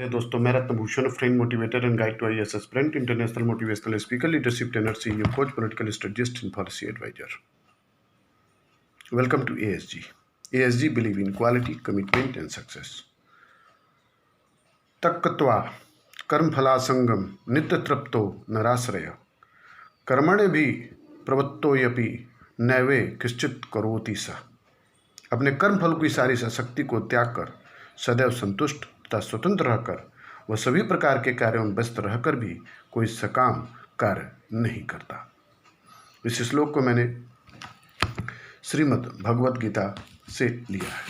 मेरे दोस्तों, मैं Ratnabhushan, friend, motivator and guide to IAS aspirant, international motivational speaker, leadership trainer, CEO, coach, political strategist and policy advisor. Welcome to ASG. ASG believe in quality, commitment and success. तक्त्वा कर्मफलासंगम नित्य तृप्तो नराश्रय कर्मणे भी प्रवृत्तोयपि नैवे किश्चित करोति स। अपने कर्म फल की सारी शक्ति को त्याग कर सदैव संतुष्ट तथा स्वतंत्र रहकर वह सभी प्रकार के कार्यों में व्यस्त रहकर भी कोई सकाम कार्य नहीं करता। इस श्लोक को मैंने श्रीमद् भगवद गीता से लिया है।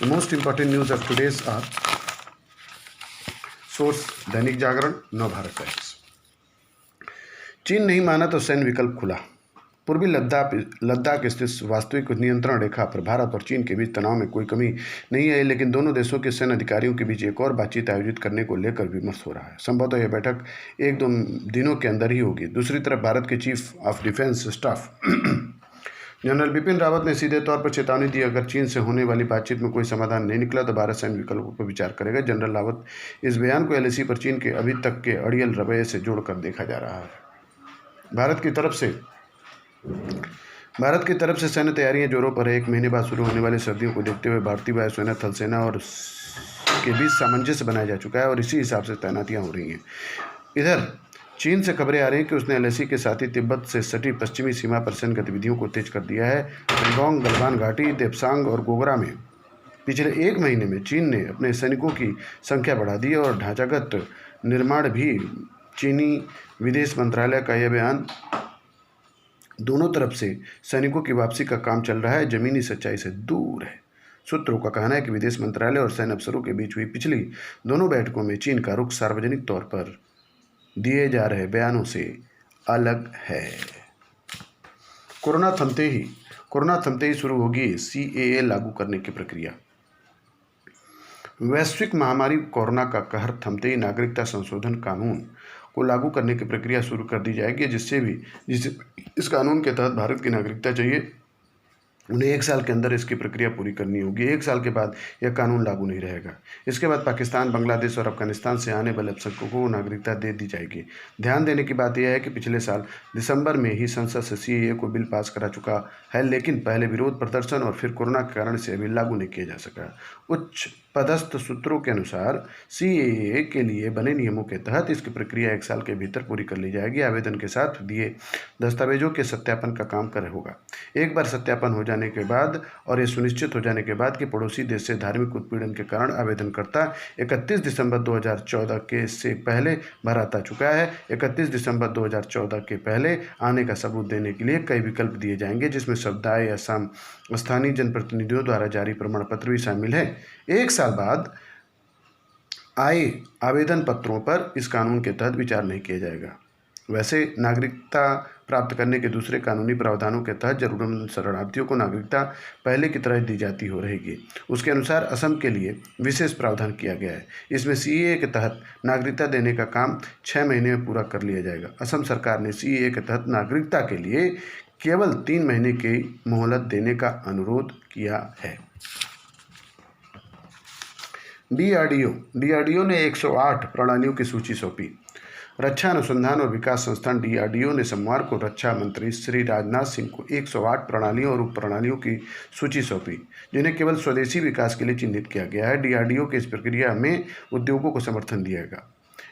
The most important news of today's are source Dainik Jagran, Navbharat times. चीन नहीं माना तो सैन्य विकल्प खुला। पूर्वी लद्दाख स्थित वास्तविक नियंत्रण रेखा पर भारत और चीन के बीच तनाव में कोई कमी नहीं आई, लेकिन दोनों देशों के सैन्य अधिकारियों के बीच एक और बातचीत आयोजित करने को लेकर विमर्श हो रहा है। संभवतः यह बैठक 1-2 दिनों के अंदर ही होगी। दूसरी तरफ भारत के chief of defence staff general Bipin Rawat ने सीधे तौर पर चेतावनी दी, अगर चीन से होने वाली बातचीत में कोई समाधान नहीं निकला तो भारत सैन्य विकल्पों पर विचार करेगा। जनरल रावत इस बयान को एलएसी पर चीन के अभी तक के अड़ियल रवैये से जोड़कर देखा जा रहा है। भारत की तरफ से सैन्य तैयारियां जोरों पर है। 1 महीने बाद शुरू होने वाली सर्दियों को देखते हुए भारतीय वायुसेना, थल सेना और के बीच सामंजस्य बनाया जा चुका है और इसी हिसाब से तैनातियां हो रही हैं। इधर चीन से खबरें आ रही हैं कि उसने एलएसी के साथ ही तिब्बत से सटी पश्चिमी सीमा पर सैन्य गतिविधियों को तेज कर दिया है। पेंगोंग, गलवान घाटी, देप्सांग और गोगरा में पिछले 1 महीने में चीन ने अपने सैनिकों की संख्या बढ़ा दी और ढांचागत निर्माण भी। चीनी विदेश मंत्रालय का यह बयान दोनों तरफ से सैनिकों की वापसी का काम चल रहा है, जमीनी सच्चाई से दूर है। सूत्रों का कहना है कि विदेश मंत्रालय और सैन्य अफसरों के बीच हुई पिछली दोनों बैठकों में चीन का रुख सार्वजनिक तौर पर दिए जा रहे बयानों से अलग है। कोरोना थमते ही शुरू होगी सीएए लागू करने की प्रक्रिया। वैश्विक महामारी कोरोना का कहर थमते ही नागरिकता संशोधन कानून को लागू करने की प्रक्रिया शुरू कर दी जाएगी, जिससे इस कानून के तहत भारत की नागरिकता चाहिए उन्हें 1 साल के अंदर इसकी प्रक्रिया पूरी करनी होगी। 1 साल के बाद यह कानून लागू नहीं रहेगा। इसके बाद पाकिस्तान, बांग्लादेश और अफगानिस्तान से आने वाले अल्पसंख्यकों को नागरिकता दे दी जाएगी। ध्यान देने की बात यह है कि पिछले साल दिसंबर में ही संसद से सीएए को बिल पास करा चुका है, लेकिन पहले विरोध प्रदर्शन और फिर कोरोना के कारण से बिल लागू नहीं किया जा सका। उच्च पदस्थ सूत्रों के अनुसार सीएए के लिए बने नियमों के तहत इसकी प्रक्रिया 1 साल के भीतर पूरी कर ली जाएगी। आवेदन के साथ दिए दस्तावेजों के सत्यापन का काम कर होगा। एक बार सत्यापन हो जाने के बाद और ये सुनिश्चित हो जाने के बाद कि पड़ोसी देश से धार्मिक उत्पीड़न के कारण आवेदनकर्ता 31 दिसंबर 2014 के से पहले भारत आ चुका है। 31 दिसंबर 2014 के पहले आने का सबूत देने के लिए कई विकल्प दिए जाएंगे, जिसमें समुदाय या स्थानीय जनप्रतिनिधियों द्वारा जारी प्रमाण पत्र भी शामिल है। 1 साल बाद आए आवेदन पत्रों पर इस कानून के तहत विचार नहीं किया जाएगा। वैसे नागरिकता प्राप्त करने के दूसरे कानूनी प्रावधानों के तहत जरूरतमंद शरणार्थियों को नागरिकता पहले की तरह दी जाती हो रहेगी। उसके अनुसार असम के लिए विशेष प्रावधान किया गया है। इसमें सीएए के तहत नागरिकता देने का काम 6 महीने में पूरा कर लिया जाएगा। असम सरकार ने सीएए के तहत नागरिकता के लिए केवल 3 महीने की मोहलत देने का अनुरोध किया है। डीआरडीओ ने 108 प्रणालियों की सूची सौंपी। रक्षा अनुसंधान और विकास संस्थान डीआरडीओ ने सोमवार को रक्षा मंत्री श्री राजनाथ सिंह को 108 प्रणालियों और उप प्रणालियों की सूची सौंपी, जिन्हें केवल स्वदेशी विकास के लिए चिन्हित किया गया है। डीआरडीओ की इस प्रक्रिया में उद्योगों को समर्थन दिया जाएगा।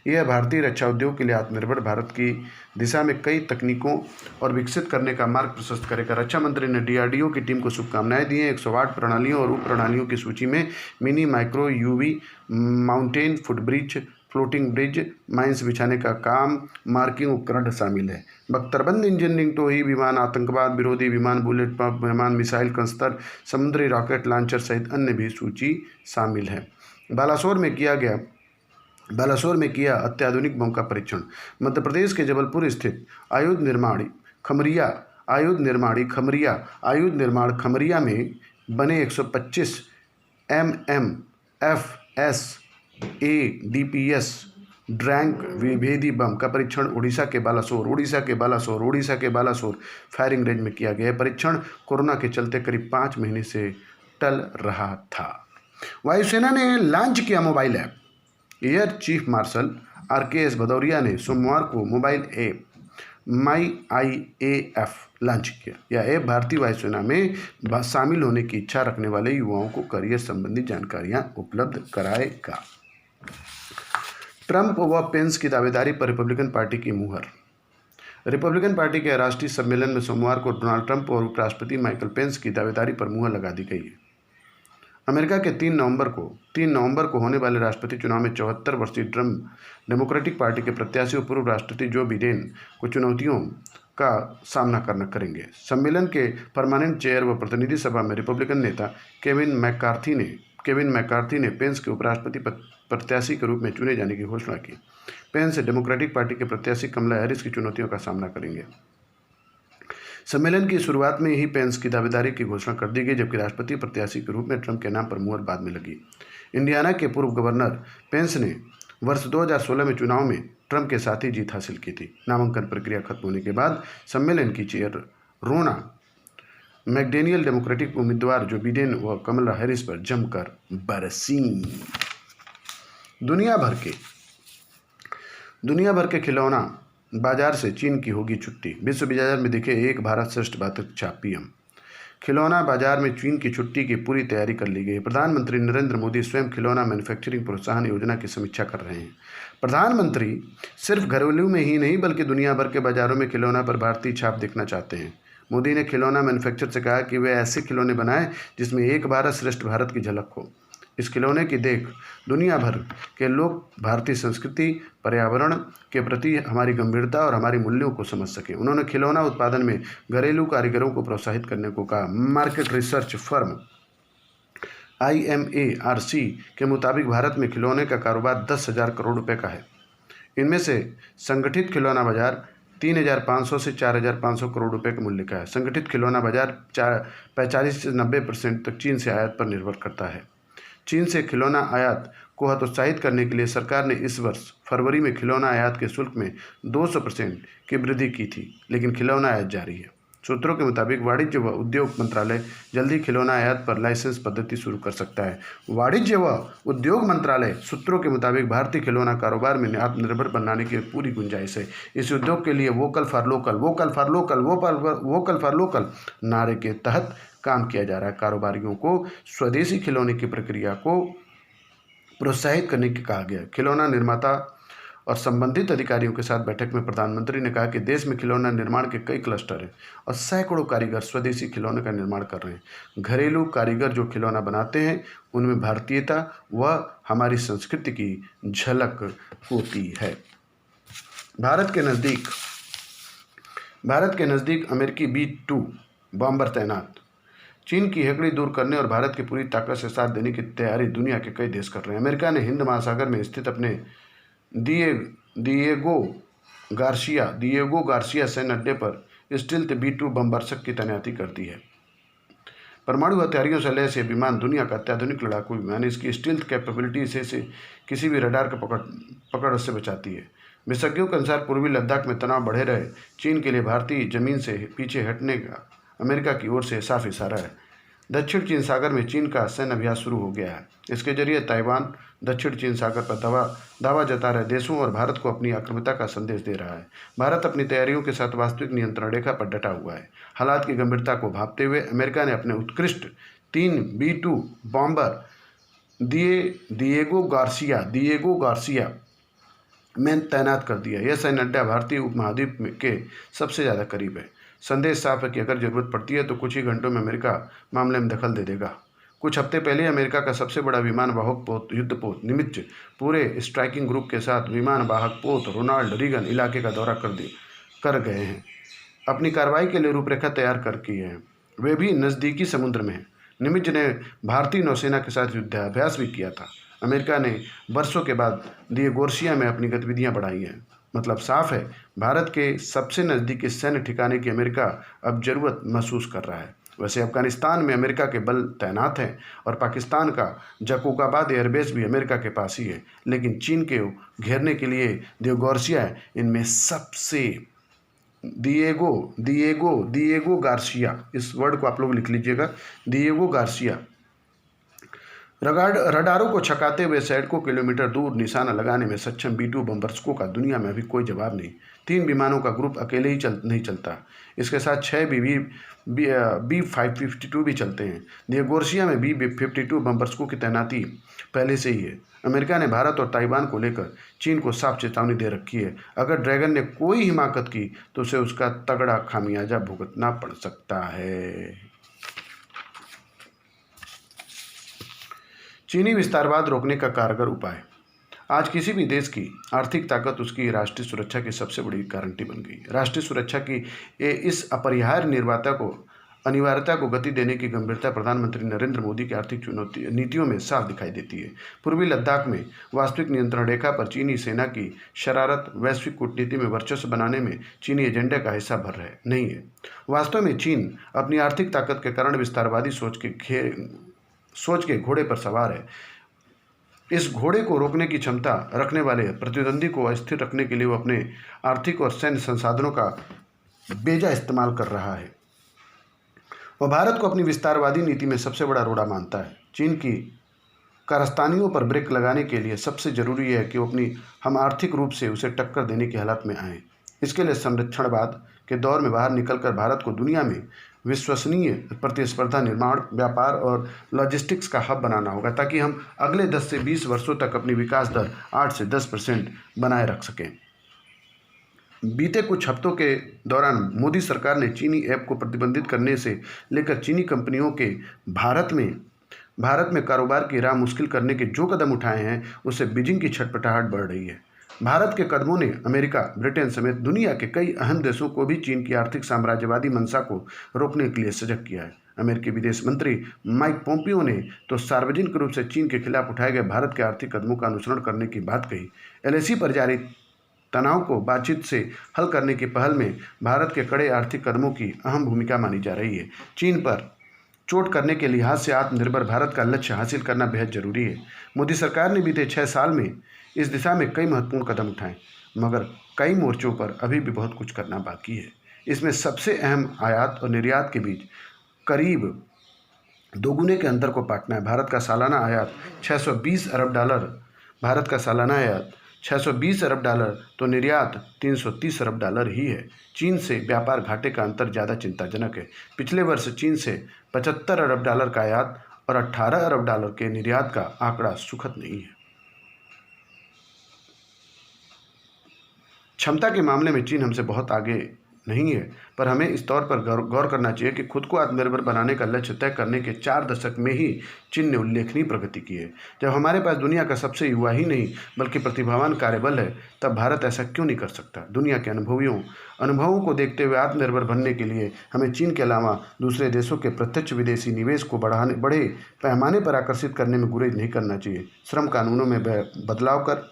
यह भारतीय रक्षा उद्योग के लिए आत्मनिर्भर भारत की दिशा में कई तकनीकों और विकसित करने का मार्ग प्रशस्त करेगा। रक्षा मंत्री ने डीआरडीओ की टीम को शुभकामनाएं दी हैं। 108 प्रणालियों और उप प्रणालियों की सूची में mini, micro, UV, mountain, footbridge, floating bridge, mines बिछाने का काम, मार्किंग उपकरण शामिल है। बख्तरबंद इंजीनियरिंग, टोही विमान, आतंकवाद विरोधी विमान, बुलेट प्रफ विमान, मिसाइल कंस्तर, समुद्री रॉकेट लॉन्चर सहित अन्य भी सूची शामिल है। बालासोर में किया अत्याधुनिक बम का परीक्षण। मध्य प्रदेश के जबलपुर स्थित आयुध निर्माण खमरिया में बने 125 MMFS ADPS ड्रैंक विभेदी बम का परीक्षण उड़ीसा के बालासोर फायरिंग रेंज में किया गया। परीक्षण कोरोना के चलते करीब 5 महीने से टल रहा था। वायुसेना ने लॉन्च किया mobile app air chief marshal RKS Bhadauria ने सोमवार को मोबाइल ऐप माई IAF लॉन्च किया। यह ऐप भारतीय वायुसेना में शामिल होने की इच्छा रखने वाले युवाओं को करियर संबंधी जानकारियां उपलब्ध कराएगा। ट्रंप व पेंस की दावेदारी पर रिपब्लिकन पार्टी की मुहर। रिपब्लिकन पार्टी के राष्ट्रीय सम्मेलन में सोमवार को डोनाल्ड ट्रंप और उपराष्ट्रपति माइकल पेंस की दावेदारी पर मुहर लगा दी गई है। अमेरिका के 3 नवंबर को होने वाले राष्ट्रपति चुनाव में 74 वर्षीय डेमोक्रेटिक पार्टी के प्रत्याशी और पूर्व राष्ट्रपति जो बिडेन को चुनौतियों का सामना करना करेंगे। सम्मेलन के परमानेंट चेयर व प्रतिनिधि सभा में रिपब्लिकन नेता केविन मैकार्थी ने पेंस के उपराष्ट्रपति प्रत्याशी के रूप में चुने जाने की घोषणा की। पेंस डेमोक्रेटिक पार्टी के प्रत्याशी कमला हैरिस की चुनौतियों का सामना करेंगे। सम्मेलन की शुरुआत में ही पेंस की दावेदारी की घोषणा कर दी गई, जबकि राष्ट्रपति प्रत्याशी के रूप में ट्रंप के नाम पर मुहर बाद में लगी। इंडियाना के पूर्व गवर्नर पेंस ने वर्ष 2016 में चुनाव में ट्रंप के साथ ही जीत हासिल की थी। नामांकन प्रक्रिया खत्म होने के बाद सम्मेलन की चेयर रोना मैकडेनियल डेमोक्रेटिक उम्मीदवार जो बिडेन व कमला हैरिस पर जमकर बरसीं। दुनिया भर के खिलौना बाजार से चीन की होगी छुट्टी। विश्व बाजार में दिखे एक भारत श्रेष्ठ भारत छाप PM। खिलौना बाजार में चीन की छुट्टी की पूरी तैयारी कर ली गई। प्रधानमंत्री नरेंद्र मोदी स्वयं खिलौना मैन्युफैक्चरिंग प्रोत्साहन योजना की समीक्षा कर रहे हैं। प्रधानमंत्री सिर्फ घरेलू में ही नहीं बल्कि दुनिया भर के बाजारों में खिलौना पर भारतीय छाप देखना चाहते हैं। मोदी ने खिलौना मैन्युफैक्चरर से कहा कि वे ऐसे खिलौने बनाएं जिसमें एक भारत श्रेष्ठ भारत की झलक हो। इस खिलौने की देख दुनिया भर के लोग भारतीय संस्कृति, पर्यावरण के प्रति हमारी गंभीरता और हमारी मूल्यों को समझ सकें। उन्होंने खिलौना उत्पादन में घरेलू कारीगरों को प्रोत्साहित करने को कहा। मार्केट रिसर्च फर्म IMARC के मुताबिक भारत में खिलौने का कारोबार 10,000 करोड़ रुपए का है। इनमें से संगठित खिलौना बाजार 3,500 से 4,500 करोड़ रुपए के मूल्य का है। संगठित खिलौना बाजार 45 से 90% तक चीन से आयात पर निर्भर करता है। चीन से खिलौना आयात को हतोत्साहित करने के लिए सरकार ने इस वर्ष फरवरी में खिलौना आयात के शुल्क में 200% की वृद्धि की थी, लेकिन खिलौना आयात जारी है। सूत्रों के मुताबिक वाणिज्य व उद्योग मंत्रालय जल्द ही खिलौना आयात पर लाइसेंस पद्धति शुरू कर सकता है। वाणिज्य व उद्योग मंत्रालय सूत्रों के मुताबिक भारतीय खिलौना कारोबार में आत्मनिर्भर बनाने की पूरी गुंजाइश है। इस उद्योग के लिए वोकल फॉर लोकल नारे के तहत काम किया जा रहा है। कारोबारियों को स्वदेशी खिलौने की प्रक्रिया को प्रोत्साहित करने की कहा गया। खिलौना निर्माता और संबंधित अधिकारियों के साथ बैठक में प्रधानमंत्री ने कहा कि देश में खिलौना निर्माण के कई क्लस्टर हैं और सैकड़ों कारीगर स्वदेशी खिलौने का निर्माण कर रहे हैं। घरेलू कारीगर जो खिलौना बनाते हैं उनमें भारतीयता व हमारी संस्कृति की झलक होती है। भारत के नज़दीक अमेरिकी B-2 बॉम्बर तैनात। चीन की हेकड़ी दूर करने और भारत की पूरी ताकत से साथ देने की तैयारी दुनिया के कई देश कर रहे हैं। अमेरिका ने हिंद महासागर में स्थित अपने दिएगो गार्सिया सैन्य अड्डे पर स्टील्थ B-2 बमवर्षक की तैनाती कर दी है। परमाणु हथियारों से लैस यह विमान दुनिया का अत्याधुनिक लड़ाकू विमान है। इसकी स्टील्थ कैपेबिलिटी से किसी भी रडार का पकड़ से बचाती है। विशेषज्ञों के अनुसार पूर्वी लद्दाख में तनाव बढ़े रहे चीन के लिए भारतीय जमीन से पीछे हटने का अमेरिका की ओर से साफ इशारा है। दक्षिण चीन सागर में चीन का सैन्य अभ्यास शुरू हो गया है। इसके जरिए ताइवान दक्षिण चीन सागर पर दावा जता रहे देशों और भारत को अपनी आक्रामकता का संदेश दे रहा है। भारत अपनी तैयारियों के साथ वास्तविक नियंत्रण रेखा पर डटा हुआ है। हालात की गंभीरता को भांपते हुए अमेरिका ने अपने उत्कृष्ट 3 B-2 बॉम्बर दिएगो गार्सिया में तैनात कर दिया। यह सैन्य अड्डा भारतीय उपमहाद्वीप के सबसे ज़्यादा करीब है। संदेश साफ है कि अगर जरूरत पड़ती है तो कुछ ही घंटों में अमेरिका मामले में दखल दे देगा। कुछ हफ्ते पहले अमेरिका का सबसे बड़ा विमान वाहक युद्धपोत निमित्ज पूरे स्ट्राइकिंग ग्रुप के साथ विमान वाहक पोत रोनाल्ड रीगन इलाके का दौरा कर गए हैं। अपनी कार्रवाई के लिए रूपरेखा तैयार कर की है। वे भी नज़दीकी समुद्र में हैं। निमित्ज ने भारतीय नौसेना के साथ युद्धाभ्यास भी किया था। अमेरिका ने वर्षों के बाद दिएगोर्सिया में अपनी गतिविधियां बढ़ाई हैं। मतलब साफ है, भारत के सबसे नज़दीकी सैन्य ठिकाने की अमेरिका अब जरूरत महसूस कर रहा है। वैसे अफगानिस्तान में अमेरिका के बल तैनात हैं और पाकिस्तान का जकोबाबाद एयरबेस भी अमेरिका के पास ही है, लेकिन चीन के घेरने के लिए दिएगोर्सिया इनमें सबसे दिएगो गार्सिया, इस वर्ड को आप लोग लिख लीजिएगा, दिएगो गार्सिया रडारों को छकाते हुए सैकड़ों किलोमीटर दूर निशाना लगाने में सक्षम B-2 बम्बर्सकों का दुनिया में अभी कोई जवाब नहीं। 3 विमानों का ग्रुप अकेले ही नहीं चलता। इसके साथ 6 B-552 भी चलते हैं। नियोगोर्सिया में B-52 बम्बर्सकों की तैनाती पहले से ही है। अमेरिका ने भारत और ताइवान को लेकर चीन को साफ चेतावनी दे रखी है। अगर ड्रैगन ने कोई हिमाकत की तो उसे उसका तगड़ा खामियाजा भुगतना पड़ सकता है। चीनी विस्तारवाद रोकने का कारगर उपाय। आज किसी भी देश की आर्थिक ताकत उसकी राष्ट्रीय सुरक्षा की सबसे बड़ी गारंटी बन गई। राष्ट्रीय सुरक्षा की इस अपरिहार्य अनिवार्यता को गति देने की गंभीरता प्रधानमंत्री नरेंद्र मोदी की आर्थिक नीतियों में साफ दिखाई देती है। पूर्वी लद्दाख में वास्तविक नियंत्रण रेखा पर चीनी सेना की शरारत वैश्विक कूटनीति में वर्चस्व बनाने में चीनी एजेंडे का हिस्सा भर रहे नहीं है। वास्तव में चीन अपनी आर्थिक ताकत के कारण विस्तारवादी सोच के घोड़े पर सवार है। इस घोड़े को रोकने की क्षमता रखने वाले प्रतिद्वंदी को अस्थिर रखने के लिए वो अपने आर्थिक और सैन्य संसाधनों का बेजा इस्तेमाल कर रहा है। वह भारत को अपनी विस्तारवादी नीति में सबसे बड़ा रोड़ा मानता है। चीन की कारस्तानियों पर ब्रेक लगाने के लिए सबसे जरूरी है कि हम आर्थिक रूप से उसे टक्कर देने की हालत में आएँ। इसके लिए संरक्षणवाद के दौर में बाहर निकलकर भारत को दुनिया में विश्वसनीय प्रतिस्पर्धा, निर्माण, व्यापार और लॉजिस्टिक्स का हब बनाना होगा, ताकि हम अगले 10 से 20 वर्षों तक अपनी विकास दर 8 से 10% बनाए रख सकें। बीते कुछ हफ्तों के दौरान मोदी सरकार ने चीनी ऐप को प्रतिबंधित करने से लेकर चीनी कंपनियों के भारत में कारोबार की राह मुश्किल करने के जो कदम उठाए हैं, उससे बीजिंग की छटपटाहट बढ़ रही है। भारत के कदमों ने अमेरिका, ब्रिटेन समेत दुनिया के कई अहम देशों को भी चीन की आर्थिक साम्राज्यवादी मंशा को रोकने के लिए सजग किया है। अमेरिकी विदेश मंत्री माइक पोम्पियो ने तो सार्वजनिक रूप से चीन के खिलाफ उठाए गए भारत के आर्थिक कदमों का अनुसरण करने की बात कही। LAC पर जारी तनाव को बातचीत से हल करने की पहल में भारत के कड़े आर्थिक कदमों की अहम भूमिका मानी जा रही है। चीन पर चोट करने के लिहाज से आत्मनिर्भर भारत का लक्ष्य हासिल करना बेहद जरूरी है। मोदी सरकार ने बीते 6 साल में इस दिशा में कई महत्वपूर्ण कदम उठाए, मगर कई मोर्चों पर अभी भी बहुत कुछ करना बाकी है। इसमें सबसे अहम आयात और निर्यात के बीच करीब दोगुने के अंतर को पाटना है। भारत का सालाना आयात $620 अरब तो निर्यात $330 अरब ही है। चीन से व्यापार घाटे का अंतर ज़्यादा चिंताजनक है। पिछले वर्ष चीन से $75 अरब का आयात और $18 अरब के निर्यात का आंकड़ा सुखद नहीं है। क्षमता के मामले में चीन हमसे बहुत आगे नहीं है, पर हमें इस तौर पर गौर करना चाहिए कि खुद को आत्मनिर्भर बनाने का लक्ष्य तय करने के 4 दशक में ही चीन ने उल्लेखनीय प्रगति की है। जब हमारे पास दुनिया का सबसे युवा ही नहीं बल्कि प्रतिभावान कार्यबल है, तब भारत ऐसा क्यों नहीं कर सकता? दुनिया के अनुभवों को देखते हुए आत्मनिर्भर बनने के लिए हमें चीन के अलावा दूसरे देशों के प्रत्यक्ष विदेशी निवेश को बड़े पैमाने पर आकर्षित करने में गुरेज नहीं करना चाहिए। श्रम कानूनों में बदलाव कर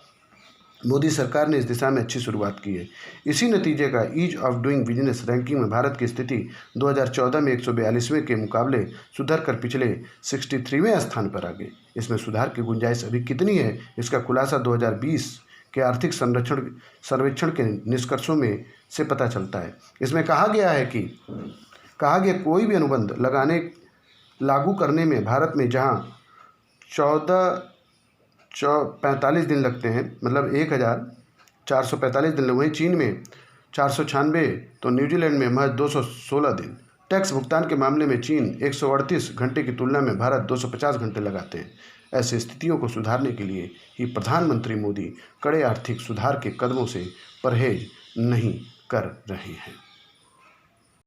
मोदी सरकार ने इस दिशा में अच्छी शुरुआत की है। इसी नतीजे का ease of doing business ranking में भारत की स्थिति 2014 में 142वें के मुकाबले सुधर कर पिछले 63वें स्थान पर आ गई। इसमें सुधार की गुंजाइश अभी कितनी है, इसका खुलासा 2020 के आर्थिक सर्वेक्षण के निष्कर्षों में से पता चलता है। इसमें कहा गया कोई भी अनुबंध लागू करने में भारत में जहां 45 दिन लगते हैं, मतलब 1445 दिन लगे, वहीं चीन में 496 तो न्यूजीलैंड में महज 216 दिन। टैक्स भुगतान के मामले में चीन 138 घंटे की तुलना में भारत 250 घंटे लगाते हैं। ऐसी स्थितियों को सुधारने के लिए ही प्रधानमंत्री मोदी कड़े आर्थिक सुधार के कदमों से परहेज नहीं कर रहे हैं।